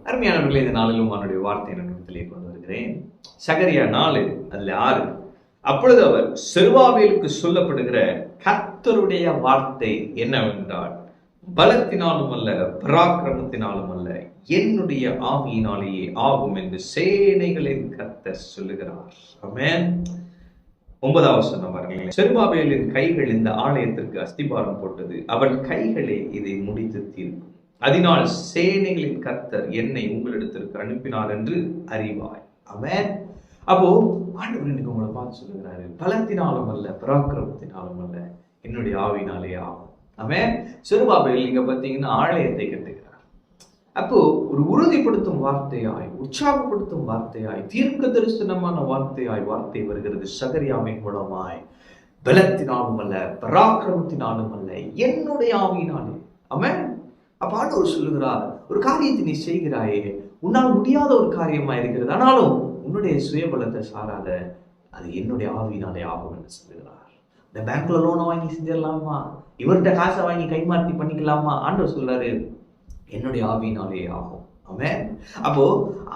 அருமையானவர்களே, இந்த நாளிலும் அவனுடைய வார்த்தை நினைவிலே கொண்டு வருகிறேன். சகரியா 4 அதுல 6. அப்பொழுது அவர் செருபாபேலுக்கு சொல்லப்படுகிற கர்த்தருடைய வார்த்தை என்னவென்றால், பலத்தினாலும் அல்ல, பராக்கிரமத்தினாலும் அல்ல, என்னுடைய ஆவியினாலேயே ஆகும் என்று சேனைகளின் கர்த்தர் சொல்லுகிறார். ஆமென். 9வது வசனம் பாருங்களேன். செருபாபேலின் கைகள் இந்த ஆலயத்திற்கு அஸ்திபாரம் போட்டது, அவன் கைகளே இதை முடித்து தீர்க்கும். அதனால் சேனைகளின் கர்த்தர் என்னை உங்களிடத்திற்கு அனுப்பினார் என்று அறிவாய். ஆமென். அப்போ ஆண்டவர் இன்னைக்கு உங்களை பார்த்து சொல்லுகிறாரு, பலத்தினாலும் அல்ல, பராக்கிரமத்தினாலும் அல்ல, என்னுடைய ஆவியினாலே ஆகும். ஆமென். செருபாபேல் நீங்க பார்த்தீங்கன்னா ஆலயத்தை கட்டுகிறார். அப்போ ஒரு உறுதிப்படுத்தும் வார்த்தையாய், உற்சாகப்படுத்தும் வார்த்தையாய், தீர்க்க தரிசனமான வார்த்தையாய் வார்த்தை வருகிறது சகரியாவின் மூலமாய். பலத்தினாலும் அல்ல, பராக்கிரமத்தினாலும் அல்ல, என்னுடைய ஆவியினாலே. ஆமென். அப்ப ஆண்டவர் சொல்லுகிறார், ஒரு காரியத்தை நீ செய்கிறாயே, உன்னால் முடியாத ஒரு காரியமா இருக்கிறது, ஆனாலும் உன்னுடைய சுயபலத்தை சாராத, அது என்னுடைய ஆவியினாலே ஆகும் என்று சொல்லுகிறார். இந்த பேங்க்ல லோனை வாங்கி செஞ்சிடலாமா, இவர்கிட்ட காசை வாங்கி கைமாற்றி பண்ணிக்கலாமா? ஆண்டவர் சொல்றாரு, என்னுடைய ஆவியினாலே ஆகும். ஆமென். அப்போ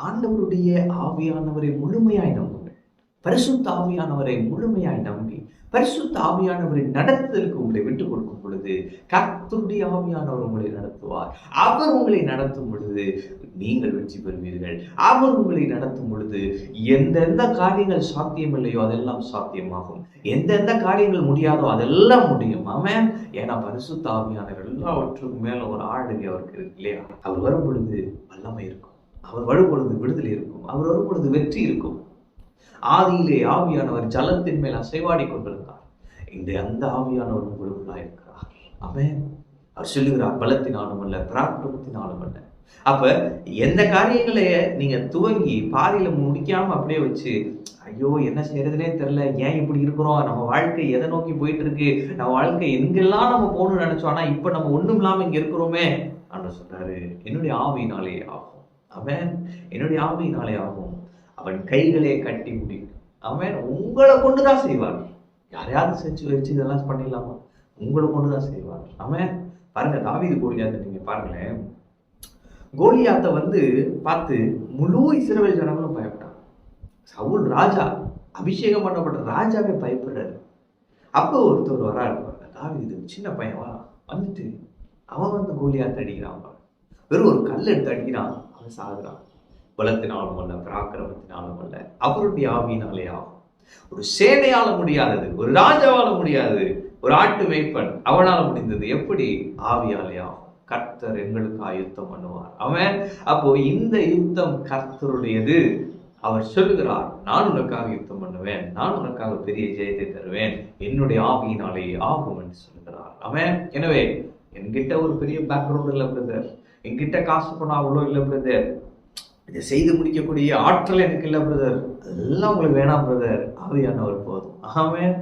ஆண்டவருடைய ஆவியானவரை முழுமையாய் நம்புங்கள். பரிசுத்த ஆவியானவரை முழுமையாய் நம்பி பரிசுத்த ஆவியானவரின் நடத்துதலுக்கு உங்களை விட்டுக் கொடுக்கும் பொழுது கர்த்தருடைய ஆவியானவர் உங்களை நடத்துவார். அவர் உங்களை நடத்தும் பொழுது நீங்கள் வெற்றி பெறுவீர்கள். அவர் உங்களை நடத்தும் பொழுது எந்தெந்த காரியங்கள் சாத்தியமில்லையோ அதெல்லாம் சாத்தியமாகும். எந்தெந்த காரியங்கள் முடியாதோ அதெல்லாம் முடியும். ஆமென். ஏன்னா பரிசுத்த ஆவியானவர் எல்லாவற்றுக்கும் மேல ஒரு ஆளுகை அவருக்கு இருக்கு இல்லையா? அவர் வரும் பொழுது வல்லமை இருக்கும், அவர் வரும் பொழுது விடுதலை இருக்கும், அவர் வரும் பொழுது வெற்றி இருக்கும். ஆதியிலே ஆவியானவர் ஜலத்தின் மேல் அசைவாடி கொண்டிருந்தார். இந்த அந்த ஆவியானவர் உங்களுக்குள்ளா இருக்கிறார். ஆமென். அவர் சொல்லுகிறார், பலத்தினாலும் அல்ல, பராக்கிரமத்தினாலும் அல்ல. அப்ப எந்த காரியங்களை நீங்க துவங்கி பாதியில முடிக்காம அப்படியே வச்சு, ஐயோ என்ன செய்யறதுனே தெரியல, ஏன் இப்படி இருக்கிறோம், நம்ம வாழ்க்கை எதை நோக்கி போயிட்டு இருக்கு, நம்ம வாழ்க்கை எங்கெல்லாம் நம்ம போகணும்னு நினைச்சோம், ஆனா இப்ப நம்ம ஒண்ணும் இல்லாம இங்க இருக்கிறோமே. ஆண்டவர் சொல்றாரு, என்னுடைய ஆவியினாலே ஆகும். ஆமென். என்னுடைய ஆவியினாலே ஆகும். அவன் கைகளே கட்டி முடிக்கும். அவன் உங்களை கொண்டுதான் செய்வார். யாரையாவது செஞ்சு வச்சு இதெல்லாம் பண்ணிடலாமா? உங்களை கொண்டுதான் செய்வார். அவன் பாருங்க, தாவீது கோலியாத்தை நீங்க பாருங்களேன். கோலியாத்தை பார்த்து முழு இஸ்ரவேல் ஜனங்களும் பயப்பட்டாங்க. சவுல் ராஜா, அபிஷேகம் பண்ணப்பட்ட ராஜாவே பயப்படுறாரு. அப்போ ஒருத்தர் வராரு பாருங்க, தாவீது சின்ன பையன் வந்துட்டு அவன் கோலியாத்தை அடிக்கிறான். வெறும் ஒரு கல் எடுத்து அடிக்கிறான், அவன் சாகுறான். பலத்தினாலும் அல்ல, பராக்கிரமத்தினாலும் அல்ல, அவருடைய ஆவியினாலே ஆகும். ஒரு சேனையால முடியாதது, ஒரு ராஜாவால முடியாது, ஒரு ஆட்டு மேய்ப்பன் அவனால முடிந்தது எப்படி? ஆவியாலே ஆகும். கர்த்தர் எங்களுக்காக யுத்தம் பண்ணுவார். அவன் அப்போ இந்த யுத்தம் கர்த்தருடையது. அவர் சொல்லுகிறார், நான் உனக்காக யுத்தம் பண்ணுவேன், நான் உனக்காக பெரிய ஜெயத்தை தருவேன், என்னுடைய ஆவியினாலே ஆகும் என்று சொல்லுகிறார். அவன் எனவே என்கிட்ட ஒரு பெரிய பேக்ரவுண்ட் இல்லை பிரதர், என்கிட்ட காசு பணம் அவ்வளோ இல்லை பிரதர், இதை செய்து முடிக்கக்கூடிய ஆற்றல் எனக்கு இல்லை பிரதர், அதெல்லாம் உங்களுக்கு வேணாம் பிரதர், ஆவியானவர் போதும். ஆமென்.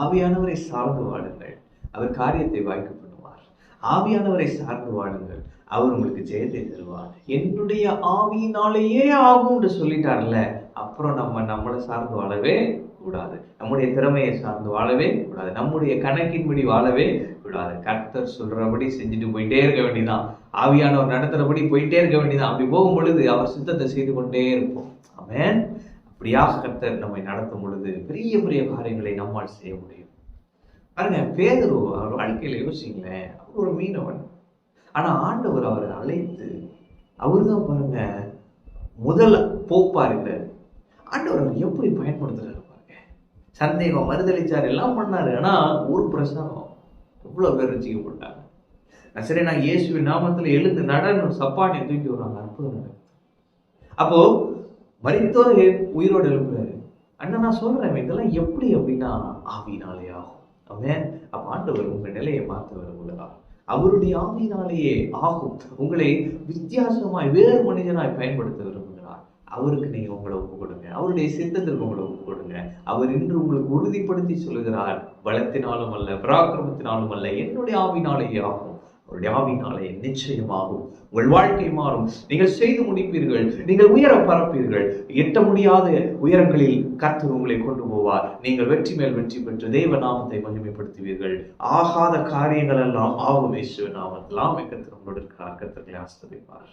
ஆவியானவரை சார்ந்து வாழுங்கள், அவர் காரியத்தை வாய்க்க பண்ணுவார். ஆவியானவரை சார்ந்து வாழுங்கள், அவர் உங்களுக்கு ஜெயத்தை தருவார். என்னுடைய ஆவியினாலேயே ஆகும் என்று சொல்லிட்டார்ல, அப்புறம் நம்மளை சார்ந்து வாழவே கூடாது, நம்முடைய திறமையை சார்ந்து வாழவே கூடாது, நம்முடைய கணக்கின்படி வாழவே கூடாது. கர்த்தர் சொல்றபடி செஞ்சுட்டு போயிட்டே இருக்க வேண்டியதான். ஆவியானவர் நடத்துறபடி போயிட்டே இருக்க வேண்டியதான். அப்படி போகும் பொழுது அவர் சித்தத்தை செய்து கொண்டே இருப்போம். ஆமென். அப்படியாக கர்த்தர் நம்மை நடத்தும் பொழுது பெரிய பெரிய காரியங்களை நம்மால் செய்ய முடியும். பாருங்க, பேதுரு அவர் வாழ்க்கையில யோசிங்களேன், அவர் ஒரு மீனவன். ஆனா ஆண்டவர் அவரை அழைத்து, அவருதான் பாருங்க முதல் போப்பா இருக்கிறார். ஆண்டவர் அவர் எப்படி பயன்படுத்துறாரு பாருங்க. சந்தேகம், மறுதளிச்சார், எல்லாம் பண்ணாரு. ஆனா ஒரு பிரசனம் எவ்வளவு பேர் ரசிக்கப்பட்டாங்க. சரி, நான் இயேசுவின் நாமத்துல எழுந்து நடன சப்பாட்டியை தூக்கி வர்றாங்க, அற்புதம் நடக்குது. அப்போ மரித்தோரை உயிரோடு எழுப்புறாரு. அண்ணா நான் சொல்றேன், இதெல்லாம் எப்படி அப்படின்னா ஆவியினாலே ஆகும். அவன் அப்ப ஆண்டவர் உங்க நிலையை மாற்ற விரும்புகிறார். அவருடைய ஆவியினாலேயே ஆகும். உங்களை வித்தியாசமாய் வேறு மனிதனாய் பயன்படுத்த விரும்புகிறார். அவருக்கு நீங்க உங்களை ஒப்பு கொடுங்க, அவருடைய சித்தத்திற்கு உங்களை ஒப்பு கொடுங்க. அவர் இன்று உங்களுக்கு உறுதிப்படுத்தி சொல்லுகிறார், பலத்தினாலும் அல்ல, பராக்கிரமத்தினாலும் அல்ல, என்னுடைய ஆவியினாலேயே ஆகும். அவருடைய ஆவியினாலே நிச்சயமாகும். உங்கள் வாழ்க்கை மாறும். நீங்கள் செய்து முடிப்பீர்கள். நீங்கள் உயர பரப்பீர்கள். எட்ட முடியாத உயரங்களில் கர்த்தர் உங்களை கொண்டு போவார். நீங்கள் வெற்றி மேல் வெற்றி பெற்று தேவ நாமத்தை மகிமைப்படுத்துவீர்கள். ஆகாத காரியங்கள் எல்லாம் ஆகும். இயேசுவின் நாமத்தில் கர்த்தர் உங்களோடு இருக்கிறார். கர்த்தர்களை ஆசீர்வதிப்பார்.